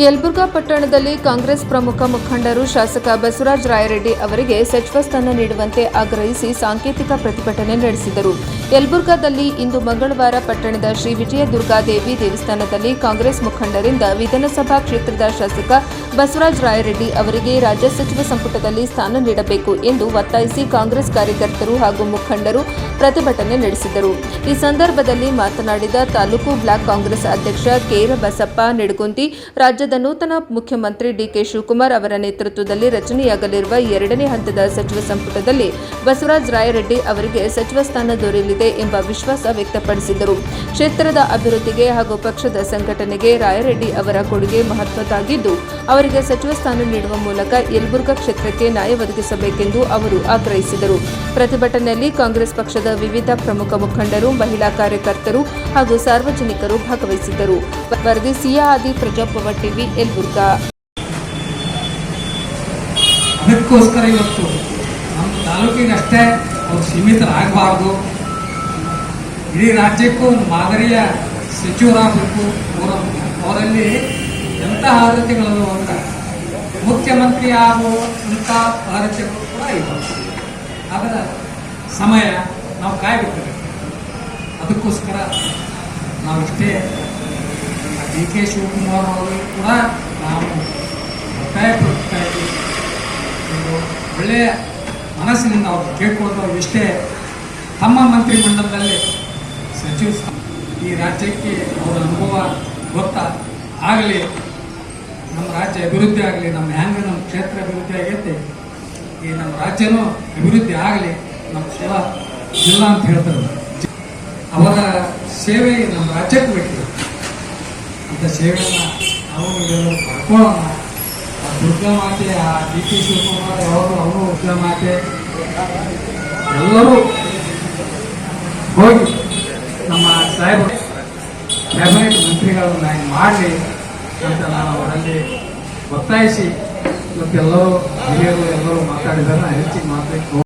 ಯಲಬುರ್ಗಾ ಪಟ್ಟಣದಲ್ಲಿ ಕಾಂಗ್ರೆಸ್ ಪ್ರಮುಖ ಮುಖಂಡರು ಶಾಸಕ ಬಸವರಾಜ ರಾಯರೆಡ್ಡಿ ಅವರಿಗೆ ಸಚಿವ ಸ್ಥಾನ ನೀಡುವಂತೆ ಆಗ್ರಹಿಸಿ ಸಾಂಕೇತಿಕ ಪ್ರತಿಭಟನೆ ನಡೆಸಿದರು. ಯಲಬುರ್ಗಾದಲ್ಲಿ ಇಂದು ಮಂಗಳವಾರ ಪಟ್ಟಣದ ಶ್ರೀ ವಿಜಯದುರ್ಗಾದೇವಿ ದೇವಸ್ಥಾನದಲ್ಲಿ ಕಾಂಗ್ರೆಸ್ ಮುಖಂಡರಿಂದ ವಿಧಾನಸಭಾ ಕ್ಷೇತ್ರದ ಶಾಸಕ ಬಸವರಾಜ ರಾಯರೆಡ್ಡಿ ಅವರಿಗೆ ರಾಜ್ಯ ಸಚಿವ ಸಂಪುಟದಲ್ಲಿ ಸ್ಥಾನ ನೀಡಬೇಕು ಎಂದು ಒತ್ತಾಯಿಸಿ ಕಾಂಗ್ರೆಸ್ ಕಾರ್ಯಕರ್ತರು ಹಾಗೂ ಮುಖಂಡರು ಪ್ರತಿಭಟನೆ ನಡೆಸಿದರು. ಈ ಸಂದರ್ಭದಲ್ಲಿ ಮಾತನಾಡಿದ ತಾಲೂಕು ಬ್ಲಾಕ್ ಕಾಂಗ್ರೆಸ್ ಅಧ್ಯಕ್ಷ ಕೇರಬಸಪ್ಪ ನಿಡಗುಂದಿ, ರಾಜ್ಯದ ನೂತನ ಮುಖ್ಯಮಂತ್ರಿ ಡಿಕೆ ಶಿವಕುಮಾರ್ ಅವರ ನೇತೃತ್ವದಲ್ಲಿ ರಚನೆಯಾಗಲಿರುವ ಎರಡನೇ ಹಂತದ ಸಚಿವ ಸಂಪುಟದಲ್ಲಿ ಬಸವರಾಜ ರಾಯರೆಡ್ಡಿ ಅವರಿಗೆ ಸಚಿವ ಸ್ಥಾನ ದೊರೆಯಲಿದೆ ಎಂಬ ವಿಶ್ವಾಸ ವ್ಯಕ್ತಪಡಿಸಿದರು. ಕ್ಷೇತ್ರದ ಅಭಿವೃದ್ಧಿಗೆ ಹಾಗೂ ಪಕ್ಷದ ಸಂಘಟನೆಗೆ ರಾಯರೆಡ್ಡಿ ಅವರ ಕೊಡುಗೆ ಮಹತ್ವದ್ದಾಗಿದ್ದು, ಅವರಿಗೆ ಸಚಿವ ಸ್ಥಾನ ನೀಡುವ ಮೂಲಕ ಯಲಬುರ್ಗಾ ಕ್ಷೇತ್ರಕ್ಕೆ ನ್ಯಾಯ ಒದಗಿಸಬೇಕೆಂದು ಅವರು ಆಗ್ರಹಿಸಿದರು. ಪ್ರತಿಭಟನೆಯಲ್ಲಿ ಕಾಂಗ್ರೆಸ್ ಪಕ್ಷದ ವಿವಿಧ ಪ್ರಮುಖ ಮುಖಂಡರು, ಮಹಿಳಾ ಕಾರ್ಯಕರ್ತರು ಹಾಗೂ ಸಾರ್ವಜನಿಕರು ಭಾಗವಹಿಸಿದ್ದರು. ವರದಿ ಸಿಯಾದಿ ಪ್ರಜಾಪ್ರಭ ಟಿವಿ ಯಲಬುರ್ಗಾ. ಅದಕ್ಕೋಸ್ಕರ ಇವತ್ತು ನಮ್ಮ ತಾಲೂಕಿಗೆ ಅಷ್ಟೇ ಅವರು ಸೀಮಿತರಾಗಬಾರ್ದು, ಇಡೀ ರಾಜ್ಯಕ್ಕೂ ಒಂದು ಮಾದರಿಯ ಸಚಿವರಾಗಬೇಕು. ಅವರಲ್ಲಿ ಎಂಥ ಅರ್ಹತೆಗಳು ಅಂತ ಮುಖ್ಯಮಂತ್ರಿ ಆಗುವಂಥ ಅರ್ಹತೆಗಳು ಕೂಡ ಇವೆ. ಅದರ ಸಮಯ ನಾವು ಕಾಯಬೇಕಾಗುತ್ತೆ. ಅದಕ್ಕೋಸ್ಕರ ನಾವು ಇಷ್ಟೇ ಡಿ ಕೆ ಶಿವಕುಮಾರ್ ಅವರು ಕೂಡ ನಾವು ಒತ್ತಾಯ ಪಡ್ತಾ ಇದ್ದೀವಿ. ಒಳ್ಳೆಯ ಮನಸ್ಸಿನಿಂದ ಅವರು ಕೇಳ್ಕೊಳ್ತಾರೆ. ಇಷ್ಟೇ ತಮ್ಮ ಮಂತ್ರಿಮಂಡಲದಲ್ಲಿ ಸಚಿವ ಈ ರಾಜ್ಯಕ್ಕೆ ಅವರ ಅನುಭವ ಆಗಲಿ, ನಮ್ಮ ರಾಜ್ಯ ಅಭಿವೃದ್ಧಿ ಆಗಲಿ, ನಮ್ಮ ಹ್ಯಾಂಗ ನಮ್ಮ ಕ್ಷೇತ್ರ ಅಭಿವೃದ್ಧಿ ಆಗೈತೆ, ಈ ನಮ್ಮ ರಾಜ್ಯನೂ ಅಭಿವೃದ್ಧಿ ಆಗಲಿ, ನಮ್ಮ ಸೇವಾ ಜಿಲ್ಲಾ ಅಂತ ಹೇಳ್ತಾರೆ. ಅವರ ಸೇವೆ ನಮ್ಮ ರಾಜ್ಯಕ್ಕೆ ಬೇಕು. ಅಂತ ಸೇವೆಯನ್ನು ನಾವು ಪಡ್ಕೊಳ್ಳೋಣ. ದುರ್ಗಾ ಮಾತೆ, ಆ ಡಿ ಕೆ ಶಿವಕುಮಾರ್ ಅವರು ದುರ್ಗಾ ಮಾತೆ ಎಲ್ಲರೂ ಹೋಗಿ ನಮ್ಮ ಸಾಹೇಬರು ಕ್ಯಾಬಿನೆಟ್ ಮಂತ್ರಿಗಳನ್ನು ಮಾಡಲಿ ಅಂತ ನಾನು ಅವರಲ್ಲಿ ಒತ್ತಾಯಿಸಿ ಇವತ್ತೆಲ್ಲರೂ ಹಿರಿಯರು ಎಲ್ಲರೂ ಮಾತಾಡಿದ್ದಾರೆ. ಹೆಚ್ಚಿಗೆ ಮಾತಾಡಿ